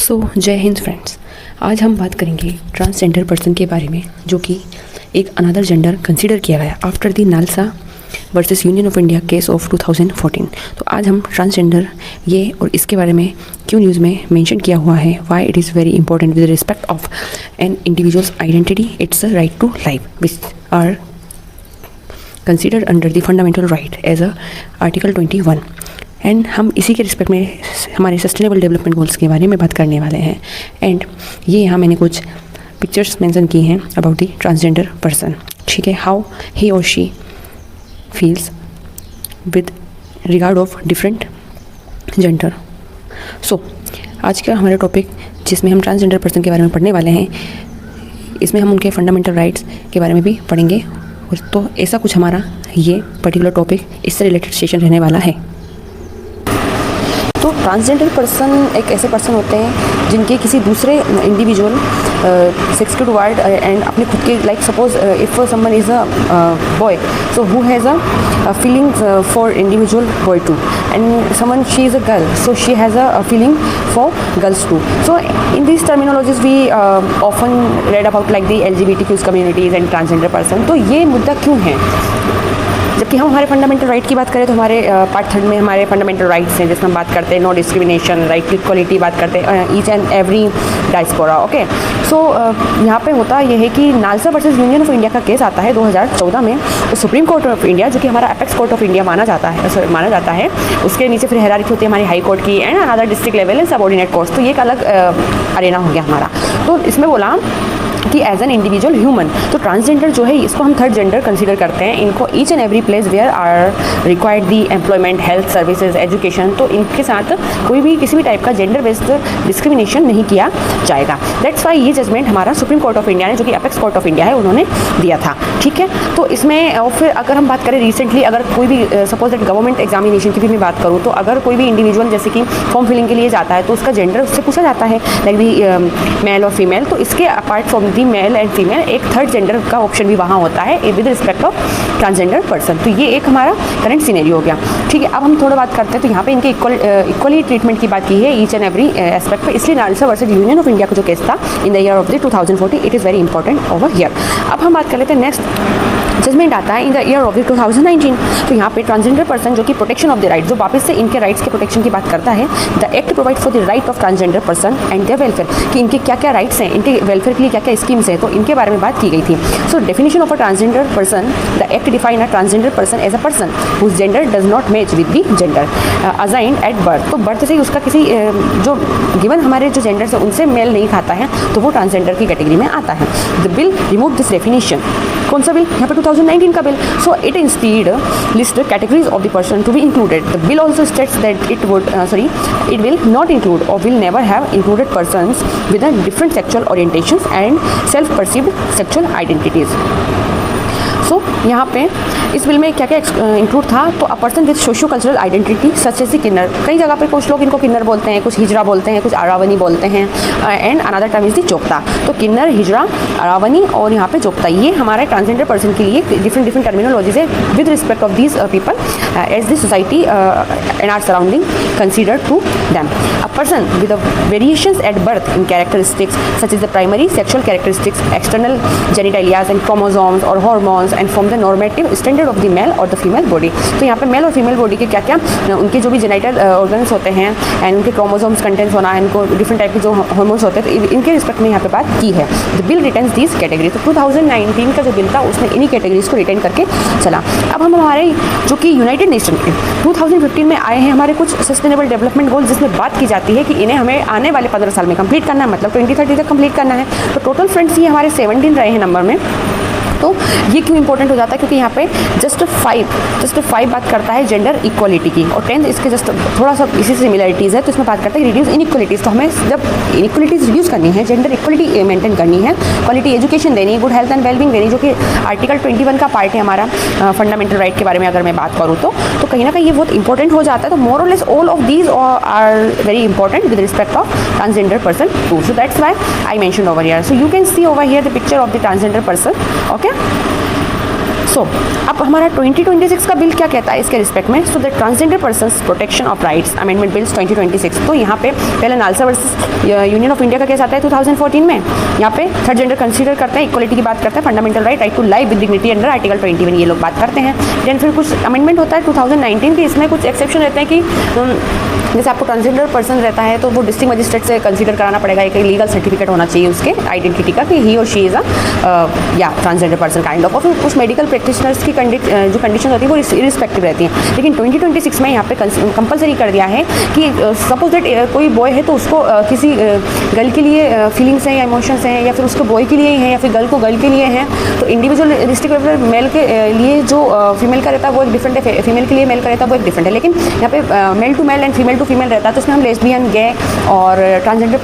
जय हिंद फ्रेंड्स। आज हम बात करेंगे ट्रांसजेंडर पर्सन के बारे में, जो कि एक अनदर जेंडर कंसीडर किया गया after the NALSA versus union of India case of 2014। तो आज हम ट्रांसजेंडर ये और इसके बारे में क्यों न्यूज़ में मेंशन किया हुआ है, why it is very important with respect of an individuals identity, it's a right to life which are considered under the fundamental right as a article 21। And हम इसी के रिस्पेक्ट में हमारे सस्टेनेबल डेवलपमेंट गोल्स के बारे में बात करने वाले हैं। एंड ये यहाँ मैंने कुछ पिक्चर्स मेंशन की हैं अबाउट द ट्रांसजेंडर पर्सन, ठीक है, हाउ ही और she feels with regard of different gender. आज का हमारा टॉपिक जिसमें हम ट्रांसजेंडर पर्सन के बारे में पढ़ने वाले हैं, इसमें हम उनके फंडामेंटल राइट्स के बारे में भी पढ़ेंगे। तो ऐसा कुछ हमारा ये पर्टिकुलर टॉपिक इससे रिलेटेड सेशन रहने वाला है। तो ट्रांसजेंडर पर्सन एक ऐसे पर्सन होते हैं जिनके किसी दूसरे इंडिविजुअल सेक्स के टुवर्ड एंड अपने खुद के, like suppose if someone is a boy, so who has a feeling for individual boy too, and someone she is a girl, so she has a feeling for girls too. So in this terminologies we often read about like the LGBTQ communities and transgender person. तो ये मुद्दा क्यों है? जबकि हम हमारे fundamental right की बात करें तो हमारे पार्ट 3 में हमारे फंडामेंटल राइट्स हैं, जिसमें हम बात करते हैं no discrimination, right to equality, बात करते हैं each and every diaspora. Okay, so यहाँ पे होता यह है कि NALSA versus union of India का केस आता है 2014 में। तो सुप्रीम कोर्ट ऑफ इंडिया, जो कि हमारा एपेक्स कोर्ट ऑफ इंडिया माना जाता है, उसके नीचे फिर हायरार्की होती है हमारी हाई कोर्ट की and another district level and subordinate courts. तो ये एक अलग अरेना हो गया हमारा। तो इसमें बोला कि एज एन इंडिविजुअल ह्यूमन, तो ट्रांसजेंडर जो है इसको हम थर्ड जेंडर कंसीडर करते हैं। इनको each and every place where are required the employment, health services, education, तो इनके साथ कोई भी किसी भी टाइप का जेंडर बेस्ड डिस्क्रिमिनेशन नहीं किया जाएगा। दैट्स वाई ये जजमेंट हमारा सुप्रीम कोर्ट ऑफ इंडिया ने, जो कि एपेक्स कोर्ट ऑफ इंडिया है, उन्होंने दिया था। ठीक है, तो इसमें और फिर अगर हम बात करें रिसेंटली, अगर कोई भी सपोज दैट गवर्नमेंट एग्जामिनेशन की भी मैं बात करूँ, तो अगर कोई भी इंडिविजुअल जैसे कि फॉर्म फिलिंग के लिए जाता है तो उसका जेंडर उससे पूछा जाता है, लाइक दी मेल और फीमेल। तो इसके apart from the mail and female एक थर्ड जेंडर का ऑप्शन भी वहाँ होता है with respect of transgender person. तो ये एक हमारा करंट सिनेरियो हो गया। ठीक है, अब हम थोड़ा बात करते हैं। तो यहाँ पे इनके इक्वली ट्रीटमेंट की बात की है ईच एंड एवरी एस्पेक्ट पे, इसलिए NALSA versus union of India का जो केस था in the year of the 2014, it is very important over here. अब हम बात कर लेते हैं नेक्स्ट जजमेंट आता है in the year of the 2019। तो यहाँ पे ट्रांसजेंडर पर्सन जो कि प्रोटेक्शन ऑफ द राइट, जो वापस से इनके राइट्स के प्रोटेक्शन की बात करता है, the act provide for the right of transgender person and their welfare, कि इनके क्या क्या राइट्स हैं, इनके वेलफेयर के लिए क्या क्या स्कीम्स हैं, तो इनके बारे में बात की गई थी। So definition of a transgender person, the act define a transgender person as a person whose gender does not match with the gender assigned at birth. तो बर्थ से ही उसका किसी जो गिवन हमारे जो जेंडर है उनसे मेल नहीं खाता है, तो वो ट्रांसजेंडर की कैटेगरी में आता है। The bill remove this definition. कौन सा बिल? यहाँ पे 2019 का bill. So it instead list categories of the person to be included. The bill also states that it will not include or will never have included persons with a different sexual orientations and self-perceived sexual identities. सो यहाँ पे इस bill में क्या क्या include था? तो a person with socio cultural identity such as kinnar, कई जगह पे कुछ लोग इनको किन्नर बोलते हैं, कुछ हिजरा बोलते हैं, कुछ अरावनी बोलते हैं, and another term is the Jogta. तो किन्नर, हिजरा, अरावनी और यहाँ पे जोगता, ये हमारे ट्रांसजेंडर पर्सन के लिए डिफरेंट टर्मिनोलॉजीज है with respect of these people as the society and are surrounding considered to them. A person with variations at birth in characteristics such is the primary sexual characteristics, external genitalias and chromosomes और hormones and from the normative standard of the male और the female body. तो यहाँ पे mail और female body के क्या क्या उनके जो भी जेनिटल ऑर्गन्स होते हैं एंड उनके क्रोमोसोम्स कंटेंट्स होना, इनको डिफरेंट टाइप के जो हार्मोन्स होते हैं, तो इनके रिस्पेक्ट में यहाँ पे बात की है। The bill retains these category. तो 2019 का जो बिल था उसने इन्हीं कैटेगरीज को रिटेन करके चला। अब हम हमारे जो कि यूनाइटेड नेशन के 2015 में आए हैं हमारे कुछ सस्टेनेबल डेवलपमेंट गोल्स, जिसमें बात की जाती है कि इन्हें हमें आने वाले 15 साल में कंप्लीट करना है, मतलब 2030 तक कंप्लीट करना है। तो टोटल फ्रेंड्स ये हमारे 17 रहे हैं नंबर में। तो ये क्यों इंपॉर्टेंट हो जाता है? क्योंकि यहाँ पे जस्ट फाइव बात करता है जेंडर इक्वालिटी की, और 10 इसके जस्ट थोड़ा सा इसी सिमिलरिटीज़ है। तो इसमें बात करता है रिड्यूस इनइक्वलिटीज़। तो हमें जब इनइक्वलिटीज़ रिड्यूस करनी है, जेंडर इक्वलिटी मेंटेन करनी है, क्वालिटी एजुकेशन देनी है, गुड हेल्थ एंड वेलबींग देनी, जो कि आर्टिकल 21 का पार्ट है हमारा फंडामेंटल राइट के बारे में अगर मैं बात करूँ तो कहीं ना कहीं ये बहुत इंपॉर्टेंट हो जाता है। तो मोर और less all of these are very important with respect of transgender person too. So that's why I mention over here. So you can see over here the picture of the transgender person. Okay. सो अब हमारा 2026 का bill क्या कहता है इसके respect में? So the transgender persons protection of rights amendment bills 2026। तो यहाँ पे पहले NALSA versus union of India का केस आता है 2014 में। यहाँ पे थर्ड जेंडर कंसीडर करते हैं, इक्वलिटी की बात करते हैं, fundamental right to life with dignity under article 21 ये लोग बात करते हैं। देन फिर कुछ अमेंडमेंट होता है 2019 की, इसमें कुछ एक्सेप्शन रहते हैं कि जैसे आपको ट्रांसजेंडर पर्सन रहता है तो वो डिस्ट्रिक्ट मजिस्ट्रेट से कंसीडर कराना पड़ेगा, एक लीगल सर्टिफिकेट होना चाहिए उसके आइडेंटिटी का कि ही और शी इज़ या ट्रांसजेंडर पर्सन काइंड ऑफ। और फिर कुछ मेडिकल प्रैक्टिशनर्स की जो कंडीशन होती है वो इरिस्पेक्टिव रहती हैं। लेकिन 2026 में यहाँ पे कंपलसरी कर दिया है कि सपोज दैट कोई बॉय है तो उसको किसी गर्ल के लिए फीलिंग्स हैं या इमोशंस हैं, या फिर उसको बॉय के लिए ही है या फिर गर्ल को गर्ल के लिए है, तो इंडिविजुअल डिस्ट्रिक्ट मेल के लिए जो फीमेल का रहता है वो एक डिफरेंट है, फीमेल के लिए मेल का रहता है वो एक डिफरेंट है। लेकिन यहाँ पे male to male and female to female रहता है, तो इसमें हम लेस्बियन, गे और ट्रांसजेंडर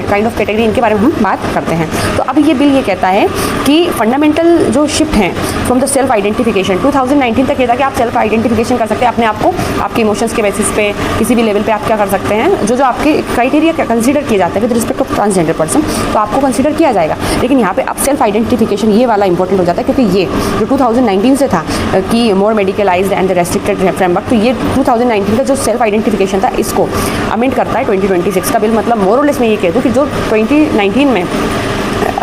काइंड ऑफ कैटेगरी इनके बारे में हम बात करते हैं। तो अब ये बिल ये कहता है कि फंडामेंटल जो शिफ्ट हैं फ्रॉम द सेल्फ आइडेंटिफिकेशन 2019 तक ये था कि आप सेल्फ आइडेंटिफिकेशन कर सकते हैं अपने आप को, आपके इमोशंस के बेसिस पे किसी भी लेवल पे आप क्या कर सकते हैं, जो आपके क्राइटेरिया कंसीडर किए जाते हैं with respect of transgender person, तो आपको कंसीडर किया जाएगा। लेकिन यहाँ पे अब सेल्फ आइडेंटिफिकेशन ये वाला इंपॉर्टेंट हो जाता है, क्योंकि ये जो 2019 से था कि मोर मेडिकलाइज्ड एंड रेस्ट्रिक्टेड फ्रेमवर्क, तो ये 2019 का जो सेल्फ आइडेंटिफिकेशन था इसको अमेंड करता है 2026 का बिल। मतलब मोर और लेस मैं ये कह दूँ कि जो 2019 में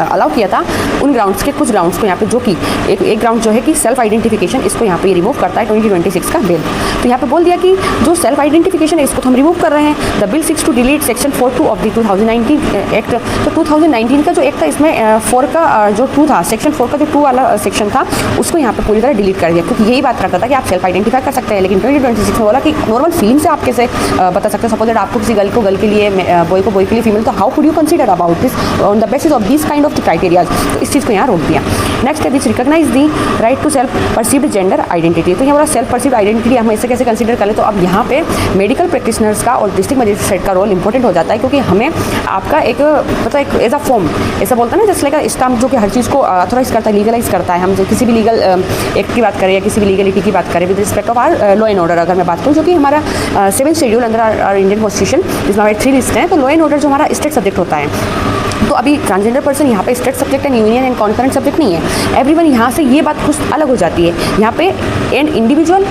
अलाउ किया था उन ग्राउंड्स के कुछ ग्राउंड्स को यहाँ पे, जो कि एक ग्राउंड जो है कि सेल्फ आइडेंटिफिकेशन, इसको यहाँ पे रिमूव करता है 2026 का बिल। तो यहाँ पे बोल दिया कि जो सेल्फ आइडेंटिफिकेशन है इसको तो हम रिमूव कर रहे हैं। The bill seeks to delete section 4(2) of the 2019 act. तो 2019 का जो एक्ट था इसमें 4 का जो 2 था, सेक्शन 4 का जो 2 वाला सेक्शन था उसको यहाँ पे पूरी तरह डिलीट कर दिया, क्योंकि यही बात करता था कि आप सेल्फ आइडेंटिफाई कर सकते हैं। लेकिन 2026 में बोला कि नॉर्मल फीलिंग से आप कैसे बता सकते हैं, सपोज दैट आपको किसी गर्ल को गर्ल के लिए, बॉय को बॉय के लिए फीमेल, तो how could you consider about this on the basis of this kind of criterias. तो इस चीज़ को यहाँ रोक दिया। नेक्स्ट है which recognize the right to self perceived gender identity. तो यहाँ बोला सेल्फ परसीव्ड आइडेंटिटी हम इसे कैसे कंसीडर करें, तो अब यहाँ पे मेडिकल प्रैक्टिशनर्स का और डिस्ट्रिक्ट मजिस्ट्रेट का रोल इंपॉर्टेंट हो जाता है, क्योंकि हमें आपका एक मतलब एक एज अ फॉर्म ऐसा बोलता है ना, जैसे लाइक स्टाम्प जो कि हर चीज़ को ऑथोराइज करता है, लीगलाइज करता है। हम किसी भी लीगल एक्ट की बात करें या किसी भी लीगलिटी की बात करें with respect of our law and order, अगर मैं बात करूँ जो कि हमारा 7th शेड्यूल अंदर आर इंडियन कॉन्स्टिट्यूशन जिसमें हमारे 3 लिस्ट हैं, तो लॉ एंड ऑर्डर जो हमारा स्टेट सब्जेक्ट होता है। तो अभी ट्रांसजेंडर पर्सन यहाँ पे state subject and union and concurrent subject नहीं है। एवरीवन यहाँ से ये बात कुछ अलग हो जाती है। यहाँ पे and individual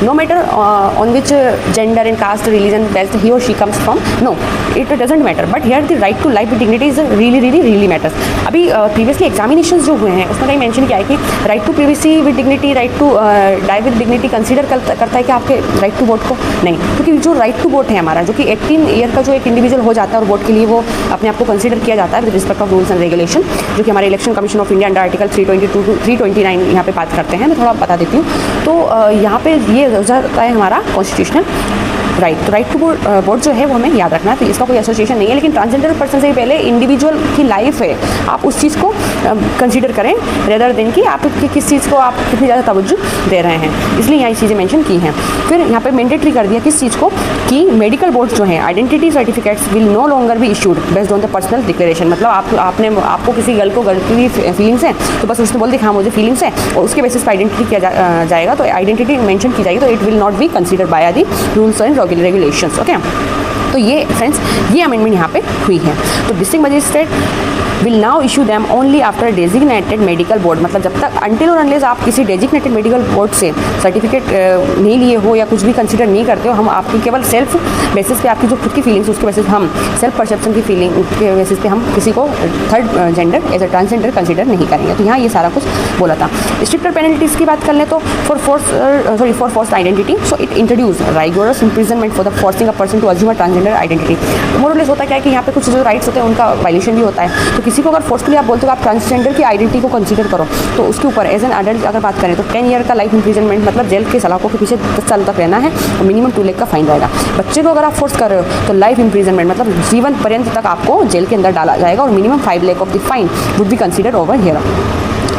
no matter on which gender and caste religion based he और she comes from, no it doesn't matter, but here the right to life with dignity is really matters. अभी प्रीवियसली एग्जामिनेशन जो हुए हैं उसमें कहीं mention किया है कि right to privacy with dignity, right to die with dignity consider करता है कि आपके राइट टू वोट को नहीं, क्योंकि जो राइट टू वोट है हमारा, जो कि 18 ईयर का जो एक इंडिविजुअल हो जाता है और वोट के लिए वो अपने आप को कंसीडर किया जाता है with respect of rules and regulation, जो कि हमारे election commission of India under article 322 to 329 यहाँ पे बात करते हैं। मैं थोड़ा बता देती हूँ। तो यहाँ पे ये हो जाता है हमारा कॉन्स्टिट्यूशनल राइट। तो राइट टू वोट जो है वो हमें याद रखना है, तो इसका कोई एसोसिएशन नहीं है। लेकिन ट्रांसजेंडर पर्सन से पहले इंडिविजुअल की लाइफ है, आप उस चीज़ को कंसीडर करें रेदर देन कि आप किस चीज़ को आप कितनी ज़्यादा तवज्जो दे रहे हैं, इसलिए यहाँ चीज़ें मेंशन की हैं। फिर यहाँ पे मैंडेटरी कर दिया किस चीज़ को, कि मेडिकल बोर्ड जो हैं identity certificates will no longer be issued based on the personal declaration. मतलब आपको किसी गर्ल को गर्ल की फीलिंग्स हैं तो बस उसने बोल दी हाँ मुझे फीलिंग्स है और उसके बेसिस पर आइडेंटिटी किया जाएगा, तो आइडेंटिटी मेंशन की जाएगी, तो it will not be consider by the rules and regulations. Okay, तो ये फ्रेंड्स ये अमेंडमेंट यहाँ पे हुई है। तो district magistrate will now issue them only after designated medical board, मतलब जब तक अनटिल और अनलेस आप किसी डेजिग्नेटेड मेडिकल बोर्ड से सर्टिफिकेट नहीं लिए हो या कुछ भी कंसीडर नहीं करते हो, हम आपकी केवल सेल्फ बेसिस पे आपकी जो खुद की फीलिंग्स उसके बेसिस हम सेल्फ परसेप्शन की फीलिंग के बेसिस पे हम किसी को third gender as a transgender consider नहीं करेंगे। तो यहाँ ये सारा कुछ बोला था। स्ट्रिक्टर पेनल्टीज़ की बात कर लें तो for forced identity, so it introduce rigorous imprisonment for the forcing a person to assume a transgender identity. More और लेस होता क्या है कि यहाँ पे कुछ जो राइट्स होते हैं उनका वायलेशन भी होता है। तो किसी को अगर फोर्सफुली आप बोलते हो आप ट्रांसजेंडर की आइडेंटिटी को कंसीडर करो, तो उसके ऊपर एज एन अडल्ट अगर बात करें तो 10 ईयर का लाइफ इंप्रिजनमेंट, मतलब जेल के सलाखों के पीछे 10 साल तक रहना है और मिनिमम 2 लाख का फाइन रहेगा। बच्चे को अगर आप फोर्स कर रहे हो तो लाइफ इंप्रिजनमेंट, मतलब जीवन पर्यंत तक आपको जेल के अंदर डाला जाएगा और minimum 5 lakh of the fine would be considered over here.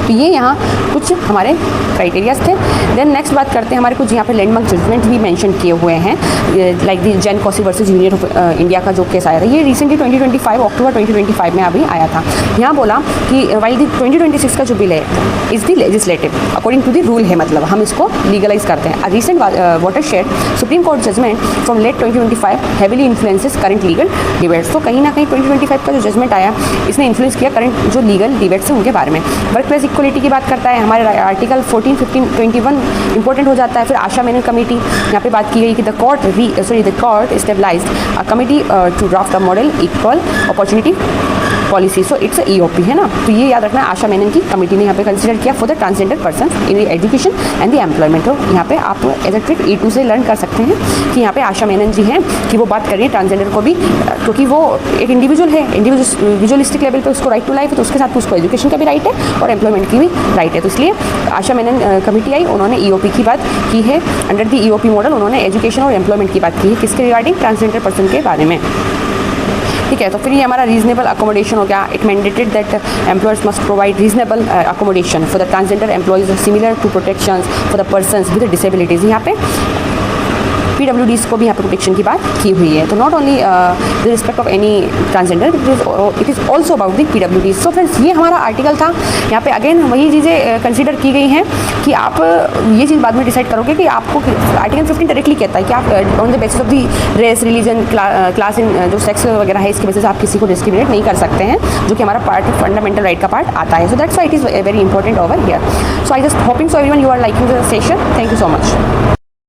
तो ये यहाँ कुछ हमारे क्राइटेरियाज थे। देन नेक्स्ट बात करते हैं, हमारे कुछ यहाँ पे लैंडमार्क जजमेंट भी मेंशन किए हुए हैं, like the Jain quasi versus union of India का जो केस आया था, ये रिसेंटली 2025 अक्टूबर 2025 में अभी आया था। यहाँ बोला कि वाइल दी 2026 का जो बिल है is the legislative according to the rule है, मतलब हम इसको लीगलाइज करते हैं। Recent watershed supreme court judgment from late 2025 heavily influences current legal debates. तो कहीं ना कहीं 2025 का जो जजमेंट आया इसने इन्फ्लुएंस किया करंट जो लीगल डिबेट्स हैं उनके बारे में। वर्क प्लेस इक्वलिटी की बात करता है, हमारे आर्टिकल 14, 15, 21 इंपॉर्टेंट हो जाता है। फिर आशा मेनन कमेटी यहाँ पे बात की गई कि the court stabilised a committee to draft a model equal opportunity policy. So it's EOP है ना, तो ये याद रखना आशा मेनन की कमेटी ने यहाँ पे कंसिडर किया for the transgender person in education and the employment. तो यहाँ पे आप एज अ ट्रिक E2 से लर्न कर सकते हैं कि यहाँ पे आशा मेनन जी हैं कि वो बात कर रही है ट्रांसजेंडर को भी, क्योंकि वो एक इंडिविजुअल है, इंडिविजुअलिस्टिक लेवल पे उसको राइट टू लाइफ है, तो उसके साथ उसको एजुकेशन का भी राइट है और एम्प्लॉयमेंट की भी राइट है। तो इसलिए आशा मेनन कमेटी आई, उन्होंने EOP की बात की है। अंडर द EOP मॉडल उन्होंने एजुकेशन और एम्प्लॉयमेंट की बात की है, किसके रिगार्डिंग? ट्रांसजेंडर पर्सन के बारे में। ठीक है, तो फिर ये हमारा रीजनेबल अकोमोडेशन हो गया। It mandated that employers must provide reasonable accommodation for the transgender employees similar to protections for the persons with disabilities. यहाँ पे PWDs को भी यहाँ पर प्रोटेक्शन की बात की हुई है। तो not only the respect of any transgender, it is also about the PWDs। So friends, ये हमारा आर्टिकल था। यहाँ पे अगेन वही चीज़ें कंसीडर की गई हैं कि आप ये चीज़ बाद में डिसाइड करोगे कि आपको आर्टिकल 15 डायरेक्टली कहता है कि आप on the basis of the race, religion, class इन जो सेक्स वगैरह है, इसके बेसिस आप किसी को डिस्क्रिमिनेट नहीं कर सकते हैं, जो कि हमारा पार्ट फंडामेंटल राइट का पार्ट आता है। So that's why it is very important over here. So I just hoping so everyone you are liking the session. Thank you so much.